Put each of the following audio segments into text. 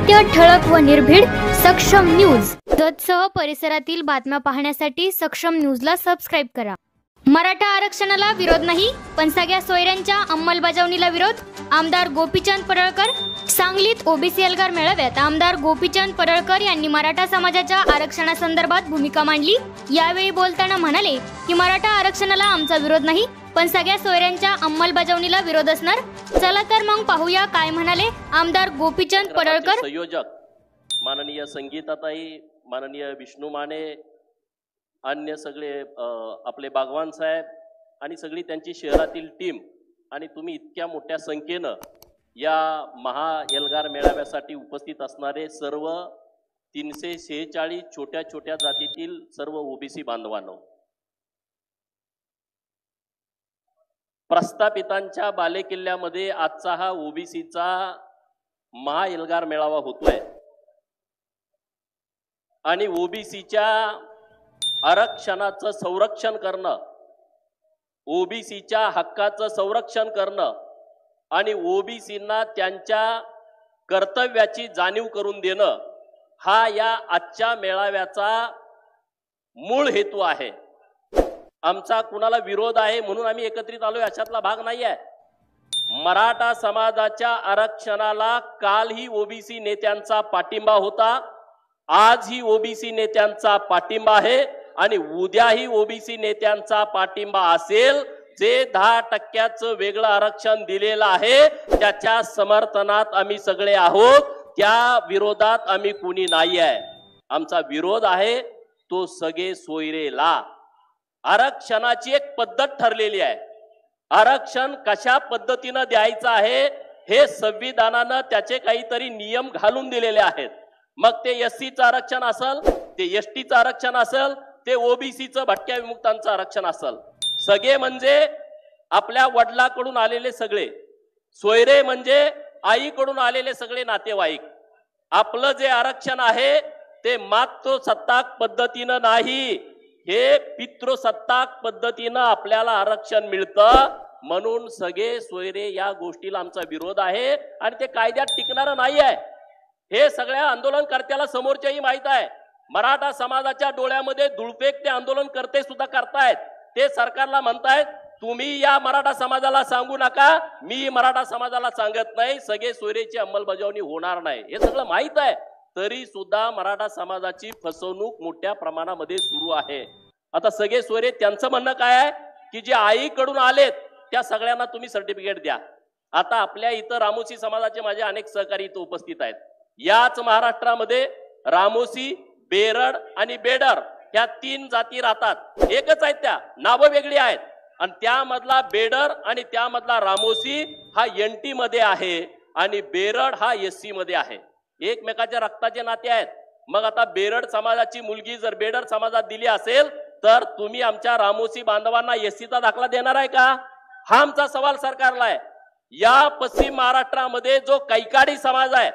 सत्य, ठळक व निर्भीड सक्षम न्यूज. जतसह परिसरातील बातम्या पाहण्यासाठी सक्षम न्यूजला सबस्क्राइब करा. मराठा आरक्षणाला विरोध नाही, पण सगळ्या सोयऱ्यांच्या अंमलबजावणीला विरोध. आमदार गोपीचंद पडळकर. सांगलीत ओबीसी एल्गार मेळाव्यात आमदार गोपीचंद पडळकर यांनी मराठा समाजाच्या आरक्षणासंदर्भात भूमिका मांडली. यावेळी बोलताना म्हणाले की मराठा आरक्षणाला आमचा विरोध नाही, पण सगळ्या सोयऱ्यांच्या अंमलबजावणीला विरोध असणार. चला तर मग पाहूया काय म्हणाले आमदार गोपीचंद पडळकर. संयोजक माननीय संगीताताई, माननीय विष्णू माने, अन्य सगळे आपले बागवान साहेब आणि सगळी त्यांची शहरातील टीम आणि तुम्ही इतक्या मोठ्या संख्येनं या महा एल्गार मेळाव्यासाठी उपस्थित असणारे सर्व 346 छोट्या छोट्या जातीतील सर्व ओबीसी बांधवांनो, प्रस्थापितांच्या बालेकिल्ल्यामध्ये आजचा हा ओबीसीचा महा एल्गार मेळावा होतोय आणि ओबीसीच्या आरक्षणाचं संरक्षण करणं, ओबीसीच्या हक्काचं संरक्षण करणं आणि ओबीसींना त्यांच्या कर्तव्याची जाणीव करून देणं हा या आजच्या मेळाव्याचा मूळ हेतू आहे. आमचा कुणाला विरोध आहे म्हणून आम्ही एकत्रित आलोय अशातला भाग नाही आहे. मराठा समाजाच्या आरक्षणाला कालही ओबीसी नेत्यांचा पाठिंबा होता, आजही ओबीसी नेत्यांचा पाठिंबा आहे आणि उद्याही ओबीसी नेत्यांचा पाठिंबा असेल. जे 10% वेगळं आरक्षण दिलेलं आहे त्याच्या समर्थनात आम्ही सगळे आहोत, त्या विरोधात आम्ही कुणी नाही आहे. आमचा विरोध आहे तो सगळे सोयरेला. आरक्षणाची एक पद्धत ठरलेली आहे. आरक्षण कशा पद्धतीनं द्यायचं आहे हे संविधानानं त्याचे काहीतरी नियम घालून दिलेले आहेत. मग ते एससीचं आरक्षण असेल, ते एसटीचं आरक्षण असेल, ते ओबीसीचं भटक्या विमुक्तांचं आरक्षण असेल. सगळे म्हणजे आपल्या वडिलांकडून आलेले सगळे, सोयरे म्हणजे आईकडून आलेले सगळे नातेवाईक. आपलं जे आरक्षण आहे ते मातृसत्ताक पद्धतीनं नाही, हे पितृसत्ताक पद्धतीनं आपल्याला आरक्षण मिळतं. म्हणून सगळे सोयरे या गोष्टीला आमचा विरोध आहे आणि ते कायद्यात टिकणारं नाही आहे. हे सगळ्या आंदोलनकर्त्याला समोरच्याही माहित आहे. मराठा समाजाच्या डोळ्यामध्ये धुळफेक ते आंदोलनकर्ते सुद्धा करतायत. ते सरकारला म्हणतायत तुम्ही या मराठा समाजाला सांगू नका, मी मराठा समाजाला सांगत नाही, सगळे सोयरेची अंमलबजावणी होणार नाही. हे सगळं माहित आहे, तरी सुद्धा मराठा समाजाची फसवणूक मोठ्या प्रमाणामध्ये सुरू आहे. आता सगळे सोयरे त्यांचं म्हणणं काय आहे की जे आईकडून आलेत त्या सगळ्यांना तुम्ही सर्टिफिकेट द्या. आता आपल्या इथं रामोसी समाजाचे माझे अनेक सहकारी इथं उपस्थित आहेत. याच महाराष्ट्रामध्ये रामोसी, बेरड आणि बेडर ह्या 3 जाती राहतात. एकच आहेत, त्या नावं वेगळी आहेत. आणि त्यामधला बेडर आणि त्यामधला रामोसी हा एनटी मध्ये आहे आणि बेरड हा एससी मध्ये आहे. एकमेकाच्या रक्ताचे नाते आहेत. मग आता बेरड समाजाची मुलगी जर बेडर समाजात दिली असेल तर तुम्ही आमच्या रामोसी बांधवांना एससीचा दाखला देणार आहे का? हा आमचा सवाल सरकारला आहे. या पश्चिम महाराष्ट्रामध्ये जो कैकाडी समाज आहे,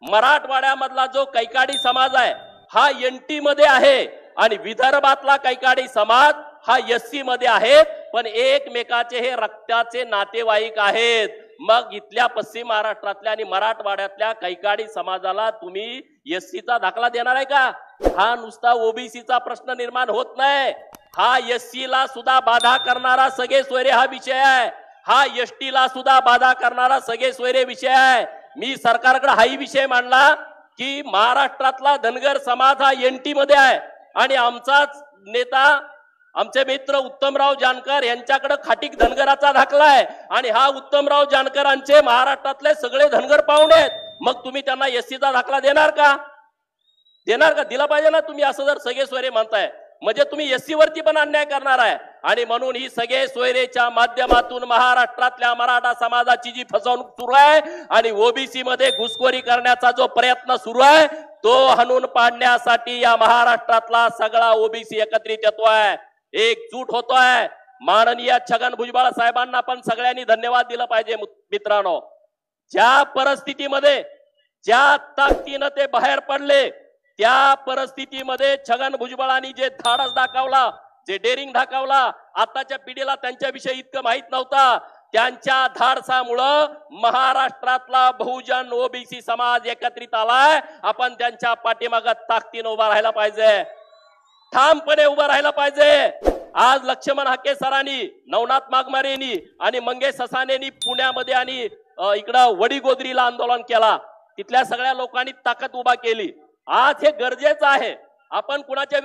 मराठवाड्यामधला जो कैकाडी समाज आहे हा एनटी मध्ये आहे आणि विदर्भातला कैकाडी समाज हा एससी मध्ये आहे. पण एकमेकाचे हे रक्ताचे नातेवाईक आहेत. मग इथल्या पश्चिम महाराष्ट्रातल्या आणि मराठवाड्यातल्या कैकाडी समाजाला तुम्ही एससीचा दाखला देणार आहे का? हा नुसता ओबीसीचा प्रश्न निर्माण होत नाही, हा एससी ला सुद्धा बाधा करणारा सगळे सोयरे हा विषय आहे. हा एसटी ला सुद्धा बाधा करणारा सगळे सोयरे विषय आहे. मी सरकारकडे हाही विषय मांडला की महाराष्ट्रातला धनगर समाज हा एनटी मध्ये आहे आणि आमचाच नेता आमचे मित्र उत्तमराव जानकर यांच्याकडे खाटीक धनगराचा दाखला आहे आणि हा उत्तमराव जानकरांचे महाराष्ट्रातले सगळे धनगर पाहुणे आहेत. मग तुम्ही त्यांना एससीचा दाखला देणार का? देणार का? दिला पाहिजे ना तुम्ही. असं जर सगळे सोयरे म्हणताय म्हणजे तुम्ही एससी वरती पण अन्याय करणार आहे. आणि म्हणून ही सगळे सोयरेच्या माध्यमातून महाराष्ट्रातल्या मराठा समाजाची जी फसवणूक सुरू आहे आणि ओबीसी मध्ये घुसखोरी करण्याचा जो प्रयत्न सुरू आहे तो हाणून पाडण्यासाठी या महाराष्ट्रातला सगळा ओबीसी एकत्रित येतोय, एकजूट होतोय. माननीय छगन भुजबळ साहेबांना पण सगळ्यांनी धन्यवाद दिला पाहिजे. मित्रांनो, ज्या परिस्थितीमध्ये ज्या ताकदीनं ते बाहेर पडले त्या परिस्थितीमध्ये छगन भुजबळांनी जे धाडस दाखवला, जे डेअरिंग दाखवला, आताच्या पिढीला त्यांच्याविषयी इतकं माहित नव्हता, त्यांच्या धाडसामुळं महाराष्ट्रातला बहुजन ओबीसी समाज एकत्रित आलाय. आपण त्यांच्या पाठीमागे ताकदीने उभा राहायला पाहिजे, ठामपणे उभं राहायला पाहिजे. आज लक्ष्मण हाके सरांनी, नवनाथ मागमारेंनी आणि मंगेश ससानेनी पुण्यामध्ये आणि इकडं वडीगोद्रीला आंदोलन केला. तिथल्या सगळ्या लोकांनी ताकद उभा केली. आज हे गरजेचं आहे. आपण कुणाच्या